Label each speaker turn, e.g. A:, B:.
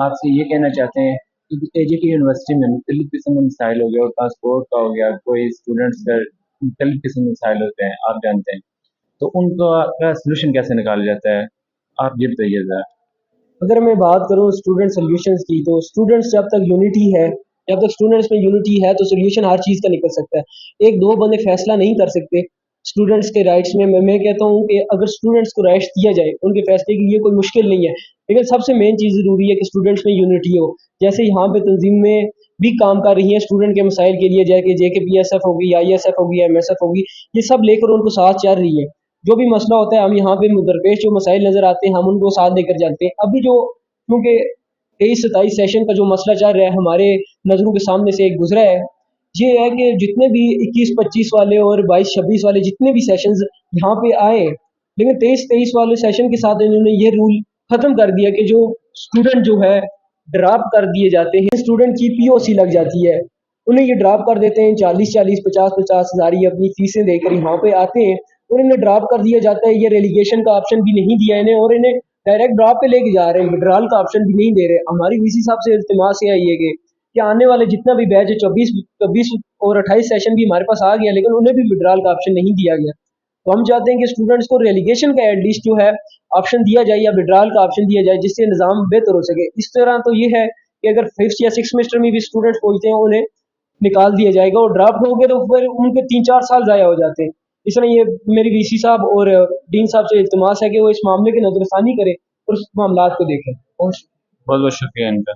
A: ہم آپ سے یہ کہنا چاہتے ہیں کہ اے جے کے یونیورسٹی میں مختلف قسم کے مسائل ہو گیا، اور ٹرانسپورٹ کا ہو گیا، کوئی اسٹوڈنٹس کا مختلف قسم کے مسائل ہوتے ہیں، آپ جانتے ہیں، تو ان کا سلوشن کیسے نکالا جاتا ہے؟ آپ یہ بتائیے ذرا۔
B: اگر میں بات کروں اسٹوڈنٹ سولوشنس کی، تو اسٹوڈنٹس جب تک یونٹی ہے، جب تک اسٹوڈنٹس میں یونٹی ہے تو سولوشن ہر چیز کا نکل سکتا ہے. ایک دو بندے فیصلہ نہیں کر سکتے اسٹوڈنٹس کے رائٹس میں کہتا ہوں کہ اگر اسٹوڈنٹس کو رائٹس دیا جائے ان کے فیصلے کی، یہ کوئی مشکل نہیں ہے، لیکن سب سے مین چیز ضروری ہے کہ اسٹوڈنٹس میں یونٹی ہو. جیسے یہاں پہ تنظیم میں بھی کام کر رہی ہیں اسٹوڈنٹ کے مسائل کے لیے، جیسے کہ جے کے پی ایس ایف ہوگی، آئی ایس ایف ہوگی، ایم ایس ایف ہوگی، یہ سب لے کر ان کو ساتھ چل رہی ہے. جو بھی مسئلہ ہوتا ہے ہم یہاں پہ درپیش جو مسائل نظر آتے ہیں ہم ان کو ساتھ لے کر جاتے ہیں. ابھی جو کیونکہ 23-27 سیشن کا جو مسئلہ چل رہا ہے ہمارے نظروں کے سامنے سے ایک گزرا ہے، یہ ہے کہ جتنے بھی 21-25 والے اور 22-26 والے جتنے بھی سیشنز یہاں پہ آئے، لیکن 23-23 والے سیشن کے ساتھ انہوں نے یہ رول ختم کر دیا کہ جو اسٹوڈنٹ جو ہے ڈراپ کر دیے جاتے ہیں، اسٹوڈنٹ کی پی او سی لگ جاتی ہے، انہیں یہ ڈراپ کر دیتے ہیں 40-40 50-50 ہزار اپنی فیسیں دے کر یہاں پہ آتے ہیں، اور انہیں ڈراپ کر دیا جاتا ہے. یہ ریلیگیشن کا آپشن بھی نہیں دیا انہیں، اور انہیں ڈائریکٹ ڈراپ پہ لے کے جا رہے ہیں، وڈرال کا آپشن بھی نہیں دے رہے. ہماری وی سی صاحب سے التماس یہ ہے کہ آنے والے جتنا بھی بیچ ہے 24 اور 28 سیشن بھی ہمارے پاس آ گیا، لیکن انہیں بھی وڈرال کا آپشن نہیں دیا گیا. تو ہم چاہتے ہیں کہ اسٹوڈنٹس کو ریلیگیشن کا ایٹ لیسٹ جو ہے آپشن دیا جائے، یا وڈرال کا آپشن دیا جائے، جس سے نظام بہتر ہو سکے. اس طرح تو یہ ہے کہ اگر 5th یا 6th سیمسٹر میں بھی اسٹوڈنٹس پہنچتے ہیں انہیں نکال دیا جائے گا، اور ڈراپ ہو گئے تو پھر ان کے 3-4 سال ضائع ہو جاتے ہیں. اس طرح یہ میری وی سی صاحب اور ڈین صاحب سے التماس ہے کہ وہ اس معاملے کی نظر ثانی کریں اور اس معاملات کو دیکھیں.
A: بہت بہت شکریہ ان کا.